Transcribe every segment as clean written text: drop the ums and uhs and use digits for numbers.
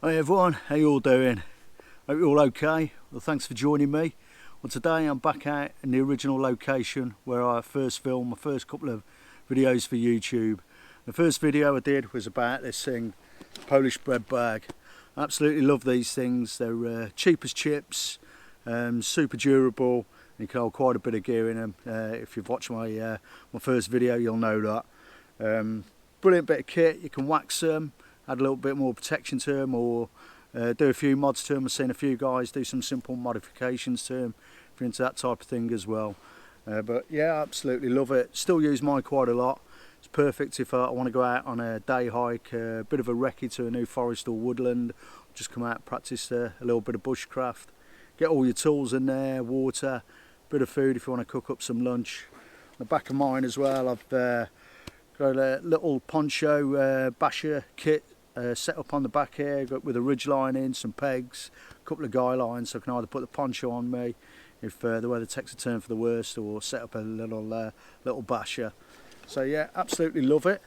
Hi everyone, how you all doing? Hope you're all okay. Well, thanks for joining me. Well, today I'm back out in the original location where I first filmed my first couple of videos for YouTube. The first video I did was about this thing, Polish bread bag. I absolutely love these things. They're cheap as chips, super durable. You can hold quite a bit of gear in them. If you've watched my first video, you'll know that. Brilliant bit of kit. You can wax them, add a little bit more protection to them, or do a few mods to them. I've seen a few guys do some simple modifications to them if you're into that type of thing as well. But yeah, I absolutely love it. Still use mine quite a lot. It's perfect if I want to go out on a day hike, a bit of a recce to a new forest or woodland, just come out and practice a little bit of bushcraft. Get all your tools in there, water, bit of food if you want to cook up some lunch. On the back of mine as well, I've got a little poncho basher kit set up on the back here, got with a ridge line in, some pegs, a couple of guy lines, so I can either put the poncho on me if the weather takes a turn for the worst, or set up a little basher. So yeah, absolutely love it.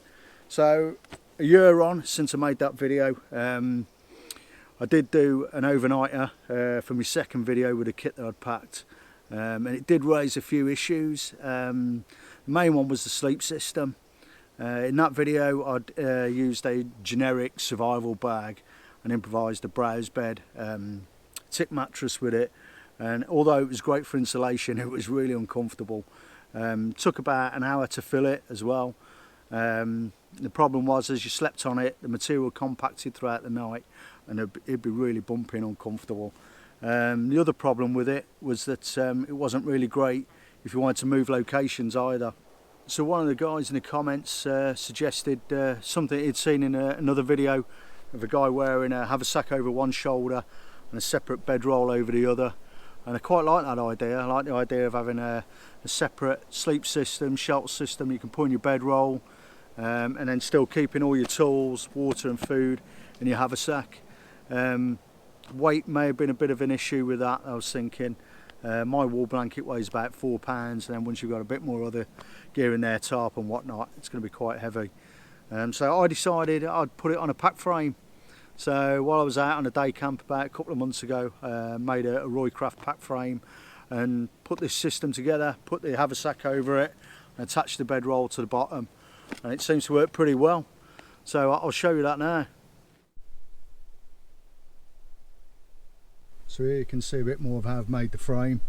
So a year on since I made that video, I did do an overnighter for my second video with a kit that I'd packed, and it did raise a few issues. The main one was the sleep system. In that video I'd used a generic survival bag and improvised a browse bed, tick mattress with it, and although it was great for insulation, it was really uncomfortable. Took about an hour to fill it as well. The problem was, as you slept on it, the material compacted throughout the night and it'd be really bumpy and uncomfortable. The other problem with it was that it wasn't really great if you wanted to move locations either. So one of the guys in the comments suggested something he'd seen in another video of a guy wearing a haversack over one shoulder and a separate bedroll over the other. And I quite like that idea. I like the idea of having a separate sleep system, shelter system you can put in your bedroll, and then still keeping all your tools, water and food in your haversack. Weight may have been a bit of an issue with that, I was thinking. My wool blanket weighs about 4 pounds, and then once you've got a bit more other gear in there, tarp and whatnot, it's going to be quite heavy. So I decided I'd put it on a pack frame. So while I was out on a day camp about a couple of months ago, made a Roycraft pack frame and put this system together, put the haversack over it and attached the bedroll to the bottom, and it seems to work pretty well. So I'll show you that now. So here you can see a bit more of how I've made the frame.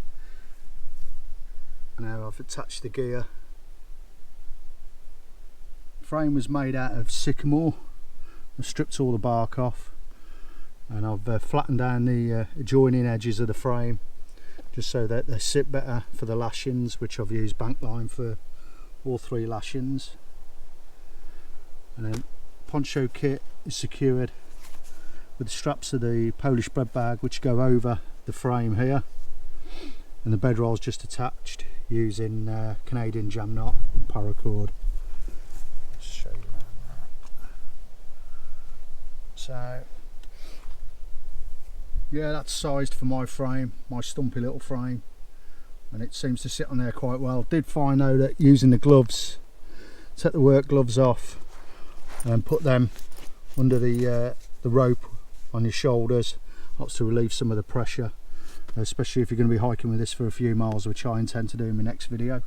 Now I've attached the gear. The frame was made out of sycamore. I stripped all the bark off, and I've flattened down the adjoining edges of the frame just so that they sit better for the lashings, which I've used bank line for all 3 lashings. And then poncho kit is secured with the straps of the Polish bread bag, which go over the frame here, and the bedroll is just attached using Canadian jam knot and paracord. Just show you that. So yeah, that's sized for my frame, my stumpy little frame, and it seems to sit on there quite well. Did find though that using the gloves, take the work gloves off and put them under the rope on your shoulders, helps to relieve some of the pressure, especially if you're going to be hiking with this for a few miles, which I intend to do in my next video.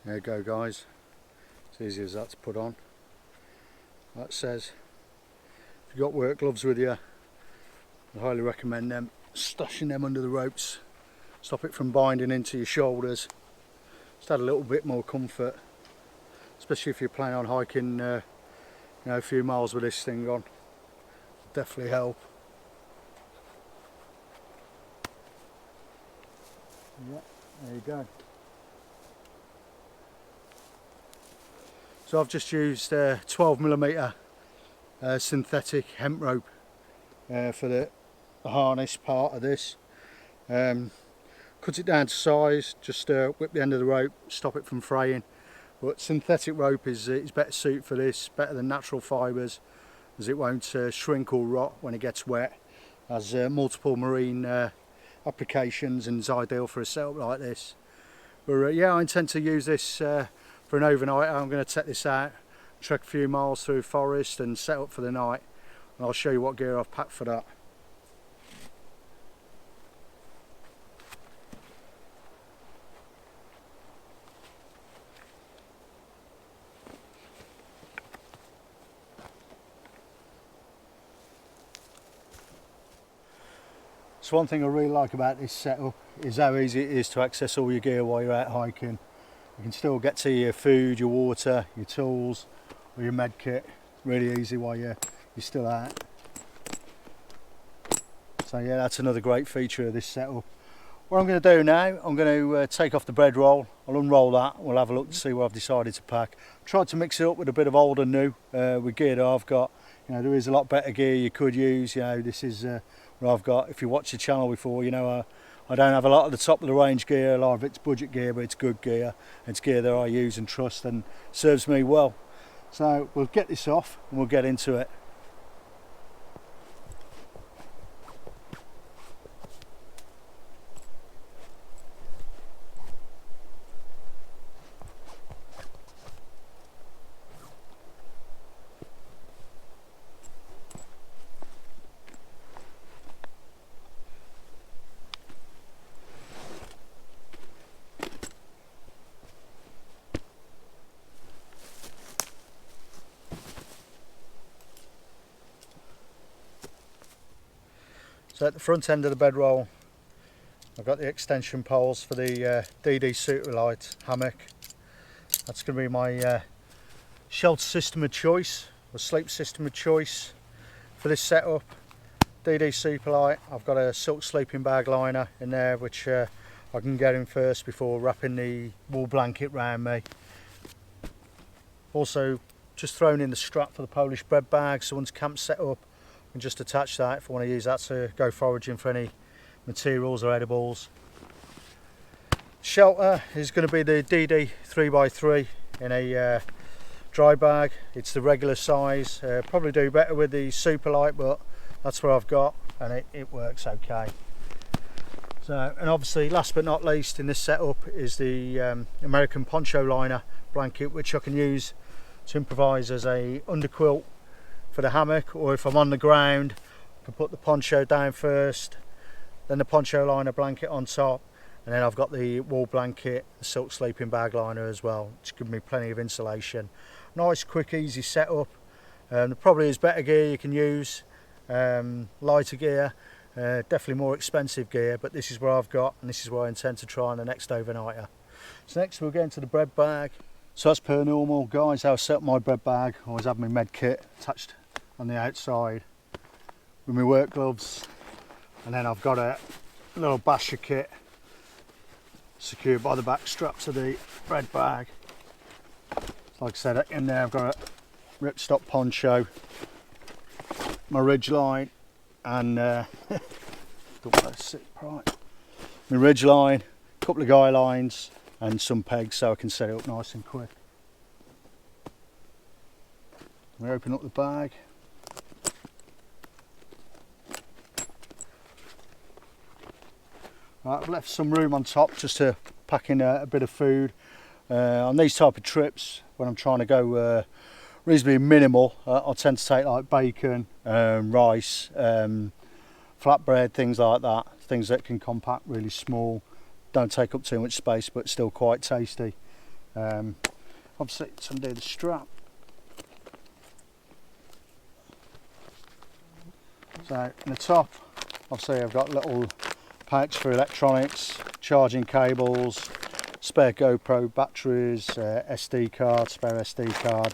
There you go guys, it's easy as that to put on. Like it says, if you've got work gloves with you, I highly recommend them, stashing them under the ropes, stop it from binding into your shoulders, just add a little bit more comfort, especially if you're planning on hiking you know, a few miles with this thing on. It'll definitely help. Yeah, there you go. So I've just used 12mm synthetic hemp rope for the harness part of this. Cut it down to size, just whip the end of the rope, stop it from fraying. But synthetic rope is better suited for this, better than natural fibres, as it won't shrink or rot when it gets wet. Has multiple marine applications and is ideal for a setup like this. But yeah, I intend to use this for an overnight. I'm going to take this out, trek a few miles through forest and set up for the night, and I'll show you what gear I've packed for that. So one thing I really like about this setup is how easy it is to access all your gear while you're out hiking. You can still get to your food, your water, your tools, or your med kit really easy while you're still out. So yeah, that's another great feature of this setup. What I'm going to do now, I'm going to take off the Bedroll. I'll unroll that, we'll have a look to see what I've decided to pack. Tried to mix it up with a bit of old and new with gear that I've got. You know, there is a lot better gear you could use. You know, this is what I've got. If you watched the channel before, you know I don't have a lot of the top of the range gear. A lot of it's budget gear, but it's good gear. It's gear that I use and trust and serves me well. So we'll get this off and we'll get into it. So at the front end of the Bedroll, I've got the extension poles for the DD Superlight hammock. That's going to be my shelter system of choice, or sleep system of choice for this setup. DD Superlight, I've got a silk sleeping bag liner in there, which I can get in first before wrapping the wool blanket around me. Also just thrown in the strap for the Polish bread bag, so once camp's set up, and just attach that if I want to use that to go foraging for any materials or edibles. Shelter is going to be the DD 3x3 in a dry bag. It's the regular size. Probably do better with the Superlight, but that's what I've got and it works okay. So, and obviously last but not least in this setup is the American poncho liner blanket, which I can use to improvise as a underquilt for the hammock, or if I'm on the ground I can put the poncho down first, then the poncho liner blanket on top, and then I've got the wool blanket, the silk sleeping bag liner as well, which gives me plenty of insulation. Nice, quick, easy setup. There probably is better gear you can use, lighter gear, definitely more expensive gear, but this is what I've got and this is what I intend to try on the next overnighter. So next we'll get into the bread bag. So as per normal, guys, how I set up my bread bag, I always have my med kit attached on the outside with my work gloves, and then I've got a little basher kit secured by the back straps of the bread bag. So like I said, in there I've got a ripstop poncho, my ridge line, and my ridge line, a couple of guy lines and some pegs so I can set it up nice and quick. We open up the bag. Right, I've left some room on top just to pack in a bit of food. On these type of trips, when I'm trying to go reasonably minimal, I tend to take like bacon, rice, flatbread, things like that. Things that can compact really small, don't take up too much space, but still quite tasty. Obviously, it's under the strap. So in the top, obviously I've got a little pouch for electronics, charging cables, spare GoPro batteries, SD card, spare SD card.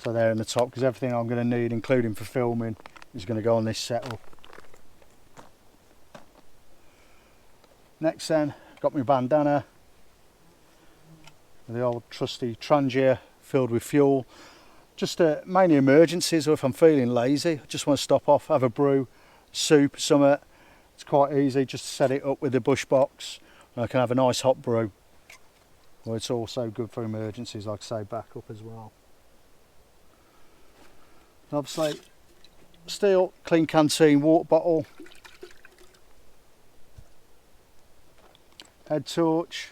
So they're in the top because everything I'm going to need, including for filming, is going to go on this setup. Next then, got my bandana, the old trusty Trangia filled with fuel. Just mainly emergencies, or if I'm feeling lazy, I just want to stop off, have a brew, soup, something. It's quite easy, just set it up with the bush box and I can have a nice hot brew. Well, it's also good for emergencies, like I say, backup as well. Obviously, steel clean canteen water bottle, head torch,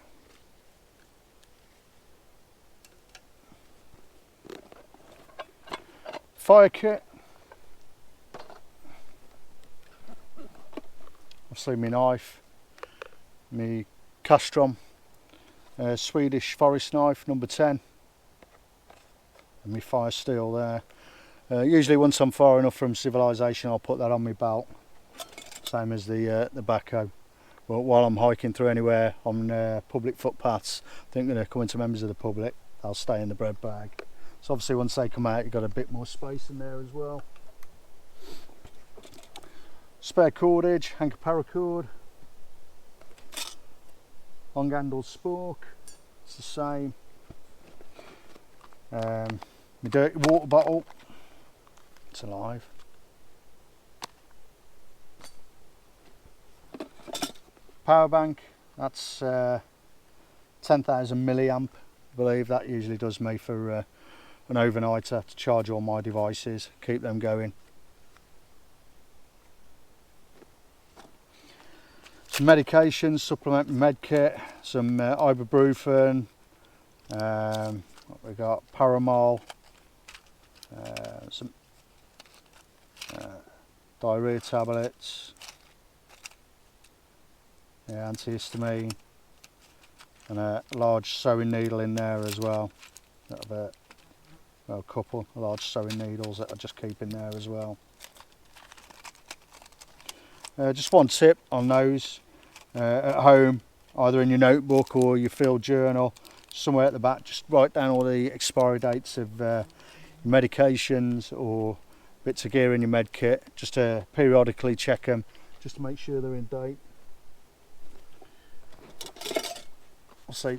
fire kit, obviously my knife, my castrum, Swedish forest knife number 10, and my fire steel there. Usually once I'm far enough from civilization I'll put that on my belt, same as the backhoe. But while I'm hiking through anywhere on public footpaths, I think they're coming to members of the public, I'll stay in the bread bag. So obviously once they come out you've got a bit more space in there as well. Spare cordage, hanker paracord, long handled spork, it's the same. My dirty water bottle, it's alive. Power bank, that's 10,000 milliamp, I believe. That usually does me for an overnighter to charge all my devices, keep them going. Some medications, supplement med kit, some ibuprofen, what we got, Paramol, some diarrhea tablets, antihistamine, and a large sewing needle in there as well. A couple of large sewing needles that I just keep in there as well. Just one tip on those, at home, either in your notebook or your field journal, somewhere at the back, just write down all the expiry dates of your medications or bits of gear in your med kit, just to periodically check them, just to make sure they're in date. I'll say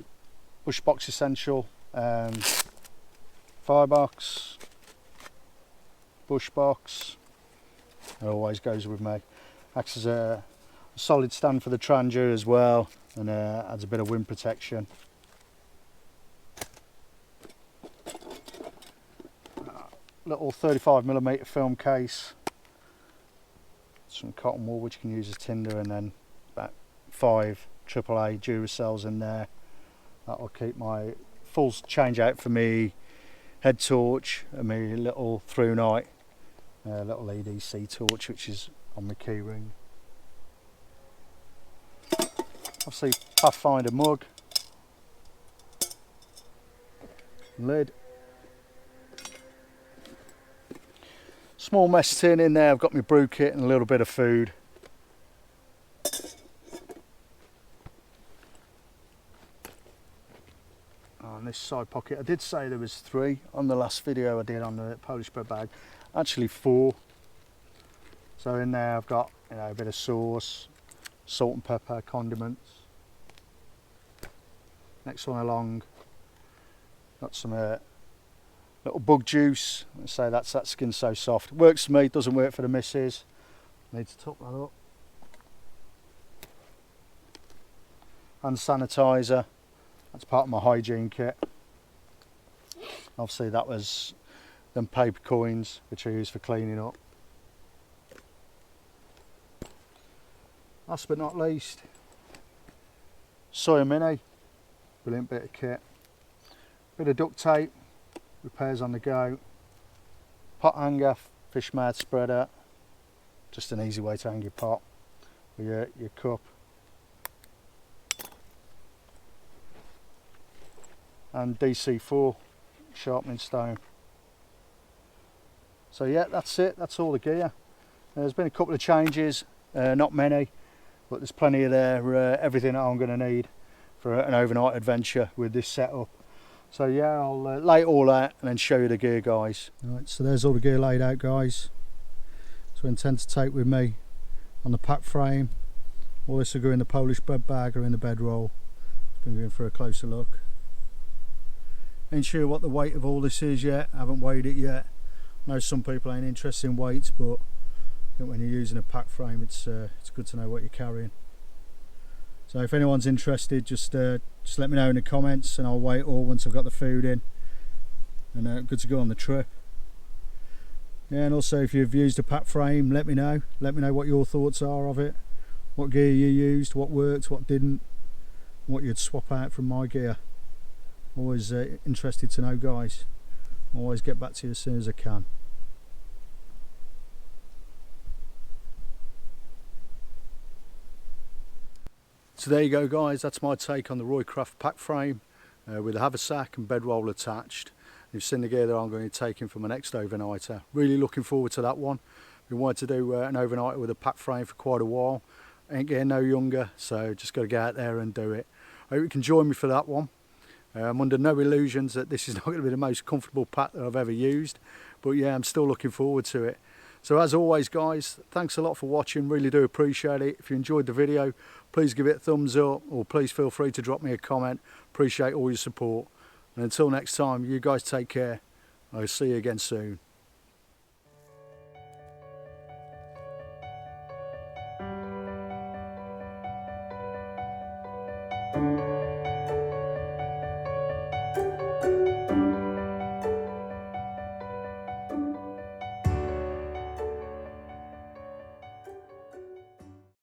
bush box essential, firebox, bush box, it always goes with me. Acts as a solid stand for the tranger as well, and adds a bit of wind protection. Little 35mm film case, some cotton wool which you can use as tinder, and then about 5 AAA Duracells in there. That will keep my full change out for me head torch and my little through night little EDC torch which is on my key ring. Obviously Pathfinder mug, lid, small mess tin in there. I've got my brew kit and a little bit of food. On this side pocket, I did say there was 3 on the last video I did on the Polish bread bag, actually 4. So in there I've got, a bit of sauce, salt and pepper, condiments. Next one along, got some little bug juice. Let's say that's that Skin So Soft. Works for me, doesn't work for the missus. Need to top that up. Hand sanitizer. That's part of my hygiene kit. Obviously that was them paper coins which I use for cleaning up. Last but not least, Soya Mini, brilliant bit of kit. Bit of duct tape, repairs on the go. Pot hanger, fish mouth spreader, just an easy way to hang your pot with your cup. And DC4 sharpening stone. So yeah, that's it, that's all the gear. There's been a couple of changes, not many, but there's plenty of there, everything that I'm going to need for an overnight adventure with this setup. So yeah, I'll lay it all out and then show you the gear, guys. Right, so there's all the gear laid out, guys. So I intend to take with me on the pack frame. All this will go in the Polish bread bag or in the bedroll. Just bring you in for a closer look. Ain't sure what the weight of all this is yet, I haven't weighed it yet. I know some people ain't interested in weights, but I think when you're using a pack frame it's good to know what you're carrying. So if anyone's interested, just let me know in the comments and I'll weigh it all once I've got the food in. And good to go on the trip. Yeah, and also if you've used a pack frame, let me know what your thoughts are of it, what gear you used, what worked, what didn't, what you'd swap out from my gear. Always interested to know, guys. Always get back to you as soon as I can. So there you go, guys, that's my take on the Roycraft pack frame with a haversack and bedroll attached. You've seen the gear that I'm going to be taking for my next overnighter. Really looking forward to that one. Been wanting to do an overnighter with a pack frame for quite a while. Ain't getting no younger, so just got to get out there and do it. I hope you can join me for that one. I'm under no illusions that this is not going to be the most comfortable pack that I've ever used, but yeah, I'm still looking forward to it. So as always, guys, thanks a lot for watching, really do appreciate it. If you enjoyed the video, please give it a thumbs up, or please feel free to drop me a comment. Appreciate all your support. And until next time, you guys take care. I'll see you again soon.